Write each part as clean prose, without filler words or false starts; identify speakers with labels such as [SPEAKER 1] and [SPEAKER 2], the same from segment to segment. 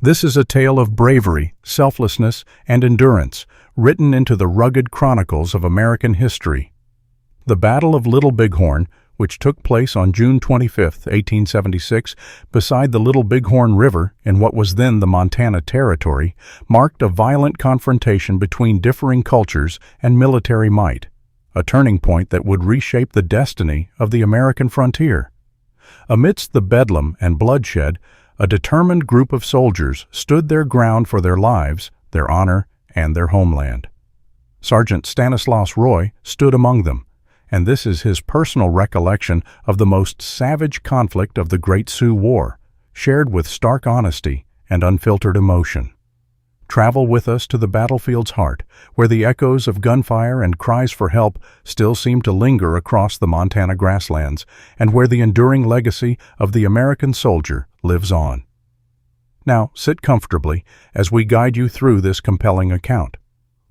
[SPEAKER 1] This is a tale of bravery, selflessness, and endurance, written into the rugged chronicles of American history. The Battle of Little Bighorn, which took place on June 25, 1876, beside the Little Bighorn River in what was then the Montana Territory, marked a violent confrontation between differing cultures and military might, a turning point that would reshape the destiny of the American frontier. Amidst the bedlam and bloodshed, a determined group of soldiers stood their ground for their lives, their honor, and their homeland. Sergeant Stanislaus Roy stood among them, and this is his personal recollection of the most savage conflict of the Great Sioux War, shared with stark honesty and unfiltered emotion. Travel with us to the battlefield's heart, where the echoes of gunfire and cries for help still seem to linger across the Montana grasslands, and where the enduring legacy of the American soldier lives on. Now, sit comfortably as we guide you through this compelling account.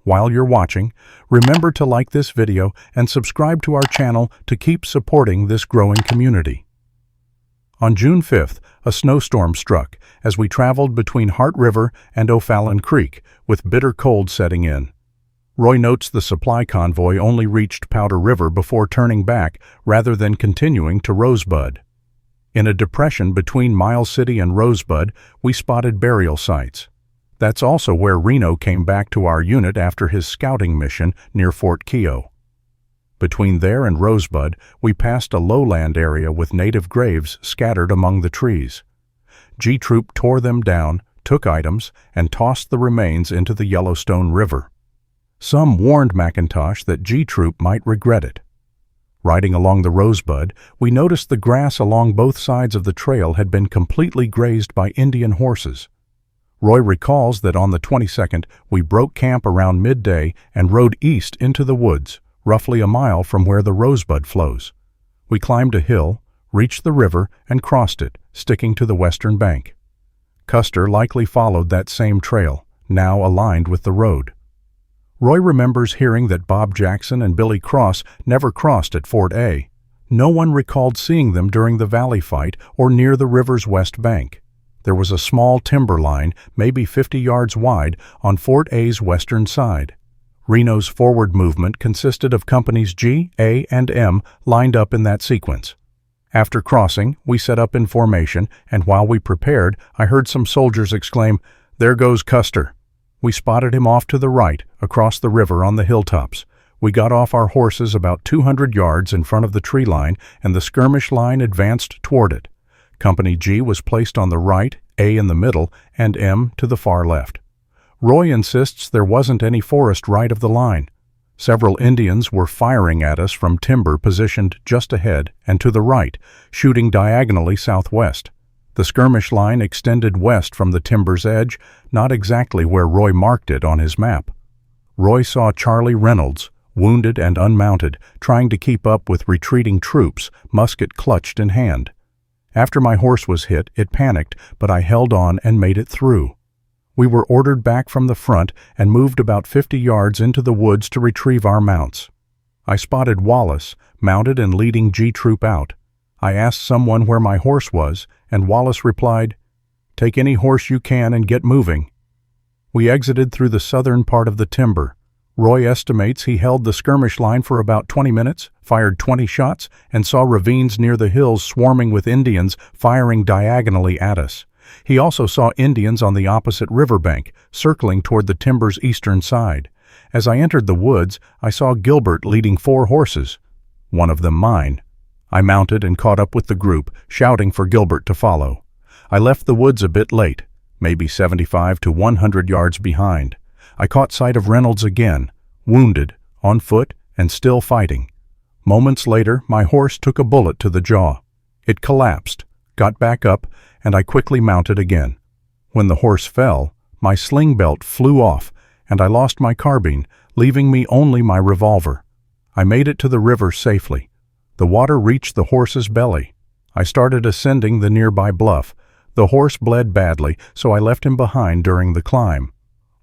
[SPEAKER 1] While you're watching, remember to like this video and subscribe to our channel to keep supporting this growing community. On June 5th, a snowstorm struck as we traveled between Heart River and O'Fallon Creek, with bitter cold setting in. Roy notes the supply convoy only reached Powder River before turning back rather than continuing to Rosebud. In a depression between Miles City and Rosebud, we spotted burial sites. That's also where Reno came back to our unit after his scouting mission near Fort Keogh. Between there and Rosebud, we passed a lowland area with native graves scattered among the trees. G Troop tore them down, took items, and tossed the remains into the Yellowstone River. Some warned McIntosh that G Troop might regret it. Riding along the Rosebud, we noticed the grass along both sides of the trail had been completely grazed by Indian horses. Roy recalls that on the 22nd, we broke camp around midday and rode east into the woods, roughly a mile from where the Rosebud flows. We climbed a hill, reached the river, and crossed it, sticking to the western bank. Custer likely followed that same trail, now aligned with the road. Roy remembers hearing that Bob Jackson and Billy Cross never crossed at Fort A. No one recalled seeing them during the valley fight or near the river's west bank. There was a small timber line, maybe 50 yards wide, on Fort A's western side. Reno's forward movement consisted of companies G, A, and M lined up in that sequence. After crossing, we set up in formation, and while we prepared, I heard some soldiers exclaim, "There goes Custer." We spotted him off to the right, across the river on the hilltops. We got off our horses about 200 yards in front of the tree line, and the skirmish line advanced toward it. Company G was placed on the right, A in the middle, and M to the far left. Roy insists there wasn't any forest right of the line. Several Indians were firing at us from timber positioned just ahead and to the right, shooting diagonally southwest. The skirmish line extended west from the timber's edge, not exactly where Roy marked it on his map. Roy saw Charlie Reynolds, wounded and unmounted, trying to keep up with retreating troops, musket clutched in hand. After my horse was hit, it panicked, but I held on and made it through. We were ordered back from the front and moved about 50 yards into the woods to retrieve our mounts. I spotted Wallace, mounted and leading G Troop out. I asked someone where my horse was, and Wallace replied, "Take any horse you can and get moving." We exited through the southern part of the timber. Roy estimates he held the skirmish line for about 20 minutes, fired 20 shots, and saw ravines near the hills swarming with Indians firing diagonally at us. He also saw Indians on the opposite riverbank, circling toward the timber's eastern side. As I entered the woods, I saw Gilbert leading 4 horses, one of them mine. I mounted and caught up with the group, shouting for Gilbert to follow. I left the woods a bit late, maybe 75 to 100 yards behind. I caught sight of Reynolds again, wounded, on foot, and still fighting. Moments later, my horse took a bullet to the jaw. It collapsed, got back up, and I quickly mounted again. When the horse fell, my sling belt flew off, and I lost my carbine, leaving me only my revolver. I made it to the river safely. The water reached the horse's belly. I started ascending the nearby bluff. The horse bled badly, so I left him behind during the climb.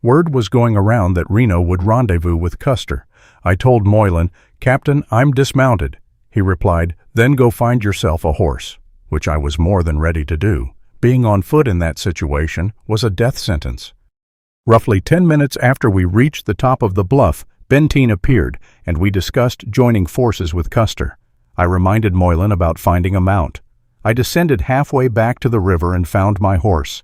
[SPEAKER 1] Word was going around that Reno would rendezvous with Custer. I told Moylan, "Captain, I'm dismounted." He replied, "Then go find yourself a horse," which I was more than ready to do. Being on foot in that situation was a death sentence. Roughly 10 minutes after we reached the top of the bluff, Benteen appeared, and we discussed joining forces with Custer. I reminded Moylan about finding a mount. I descended halfway back to the river and found my horse.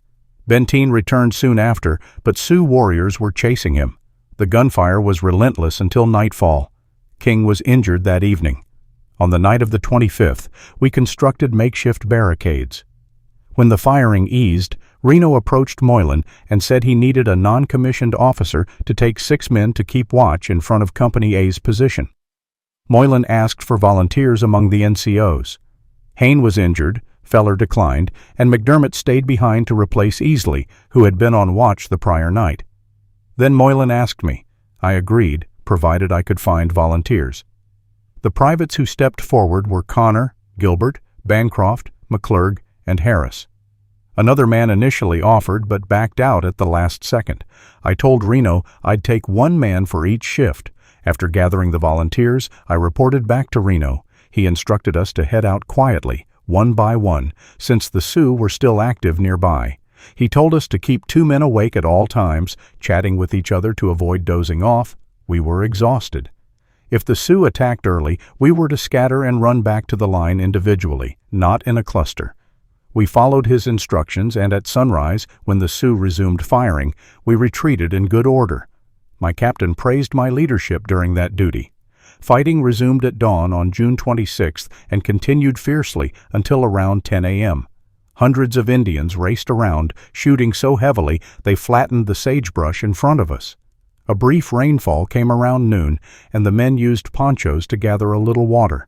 [SPEAKER 1] Benteen returned soon after, but Sioux warriors were chasing him. The gunfire was relentless until nightfall. King was injured that evening. On the night of the 25th, we constructed makeshift barricades. When the firing eased, Reno approached Moylan and said he needed a non-commissioned officer to take 6 men to keep watch in front of Company A's position. Moylan asked for volunteers among the NCOs. Hayne was injured, Feller declined, and McDermott stayed behind to replace Easley, who had been on watch the prior night. Then Moylan asked me. I agreed, provided I could find volunteers. The privates who stepped forward were Connor, Gilbert, Bancroft, McClurg, and Harris. Another man initially offered but backed out at the last second. I told Reno I'd take 1 man for each shift. After gathering the volunteers, I reported back to Reno. He instructed us to head out quietly, one by one, since the Sioux were still active nearby. He told us to keep 2 men awake at all times, chatting with each other to avoid dozing off. We were exhausted. If the Sioux attacked early, we were to scatter and run back to the line individually, not in a cluster. We followed his instructions, and at sunrise, when the Sioux resumed firing, we retreated in good order. My captain praised my leadership during that duty. Fighting resumed at dawn on June 26th and continued fiercely until around 10 a.m. Hundreds of Indians raced around, shooting so heavily they flattened the sagebrush in front of us. A brief rainfall came around noon, and the men used ponchos to gather a little water.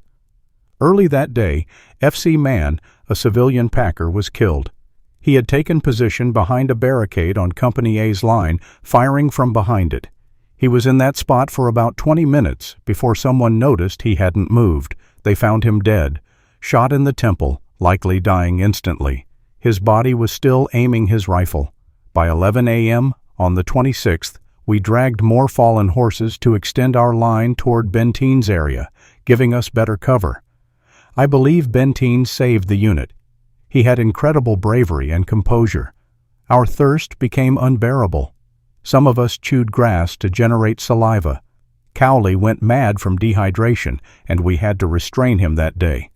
[SPEAKER 1] Early that day, F.C. Mann, a civilian packer, was killed. He had taken position behind a barricade on Company A's line, firing from behind it. He was in that spot for about 20 minutes before someone noticed he hadn't moved. They found him dead, shot in the temple, likely dying instantly. His body was still aiming his rifle. By 11 a.m. on the 26th, we dragged more fallen horses to extend our line toward Benteen's area, giving us better cover. I believe Benteen saved the unit. He had incredible bravery and composure. Our thirst became unbearable. Some of us chewed grass to generate saliva. Cowley went mad from dehydration, and we had to restrain him that day.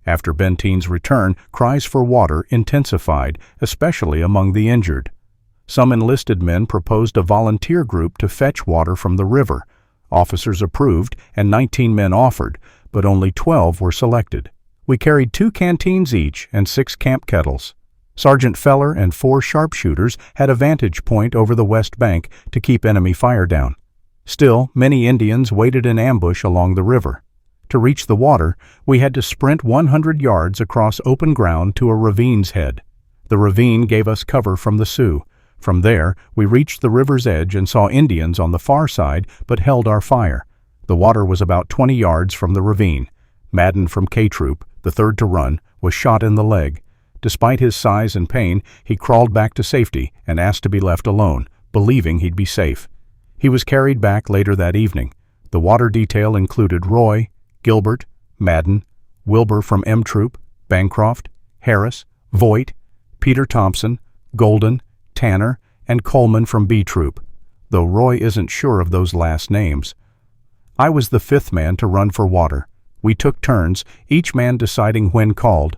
[SPEAKER 1] After Benteen's return, cries for water intensified, especially among the injured. Some enlisted men proposed a volunteer group to fetch water from the river. Officers approved, and 19 men offered, but only 12 were selected. We carried 2 canteens each and 6 camp kettles. Sergeant Feller and 4 sharpshooters had a vantage point over the west bank to keep enemy fire down. Still, many Indians waited in ambush along the river. To reach the water, we had to sprint 100 yards across open ground to a ravine's head. The ravine gave us cover from the Sioux. From there, we reached the river's edge and saw Indians on the far side, but held our fire. The water was about 20 yards from the ravine. Madden from K Troop, the third to run, was shot in the leg. Despite his size and pain, he crawled back to safety and asked to be left alone, believing he'd be safe. He was carried back later that evening. The water detail included Roy, Gilbert, Madden, Wilbur from M Troop, Bancroft, Harris, Voigt, Peter Thompson, Golden, Tanner, and Coleman from B Troop, though Roy isn't sure of those last names. I was the 5th man to run for water. We took turns, each man deciding when called.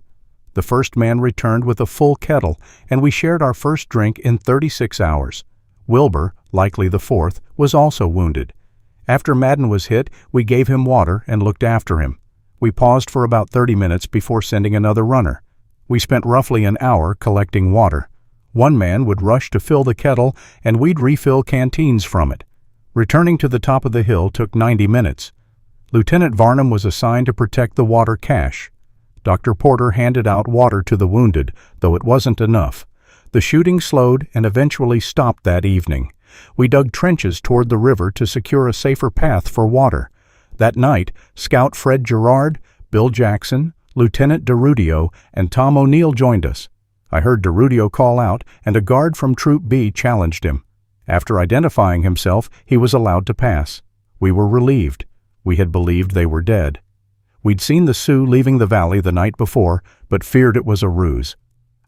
[SPEAKER 1] The first man returned with a full kettle, and we shared our first drink in 36 hours. Wilbur, likely the 4th, was also wounded. After Madden was hit, we gave him water and looked after him. We paused for about 30 minutes before sending another runner. We spent roughly an hour collecting water. One man would rush to fill the kettle, and we'd refill canteens from it. Returning to the top of the hill took 90 minutes. Lieutenant Varnum was assigned to protect the water cache. Dr. Porter handed out water to the wounded, though it wasn't enough. The shooting slowed and eventually stopped that evening. We dug trenches toward the river to secure a safer path for water. That night, Scout Fred Gerard, Bill Jackson, Lieutenant DeRudio, and Tom O'Neill joined us. I heard DeRudio call out, and a guard from Troop B challenged him. After identifying himself, he was allowed to pass. We were relieved. We had believed they were dead. We'd seen the Sioux leaving the valley the night before, but feared it was a ruse.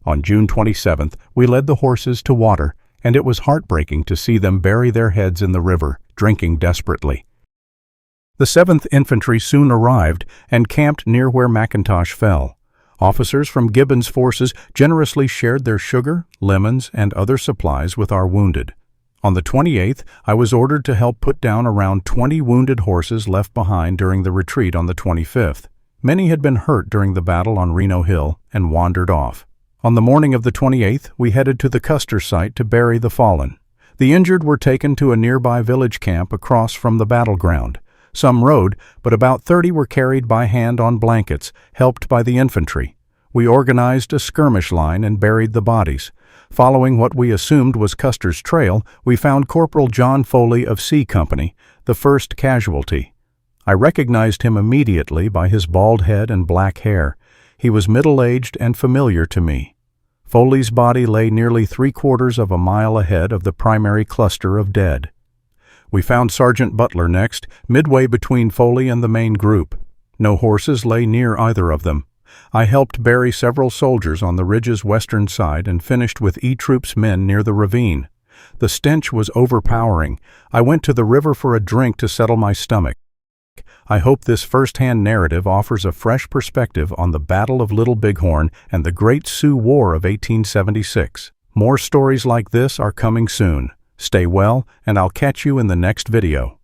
[SPEAKER 1] On June 27th, we led the horses to water, and it was heartbreaking to see them bury their heads in the river, drinking desperately. The 7th Infantry soon arrived and camped near where McIntosh fell. Officers from Gibbon's forces generously shared their sugar, lemons, and other supplies with our wounded. On the 28th, I was ordered to help put down around 20 wounded horses left behind during the retreat on the 25th. Many had been hurt during the battle on Reno Hill and wandered off. On the morning of the 28th, we headed to the Custer site to bury the fallen. The injured were taken to a nearby village camp across from the battleground. Some rode, but about 30 were carried by hand on blankets, helped by the infantry. We organized a skirmish line and buried the bodies. Following what we assumed was Custer's trail, we found Corporal John Foley of C Company, the first casualty. I recognized him immediately by his bald head and black hair. He was middle-aged and familiar to me. Foley's body lay nearly 3/4 of a mile ahead of the primary cluster of dead. We found Sergeant Butler next, midway between Foley and the main group. No horses lay near either of them. I helped bury several soldiers on the ridge's western side and finished with E Troop's men near the ravine. The stench was overpowering. I went to the river for a drink to settle my stomach. I hope this first-hand narrative offers a fresh perspective on the Battle of Little Bighorn and the Great Sioux War of 1876. More stories like this are coming soon. Stay well, and I'll catch you in the next video.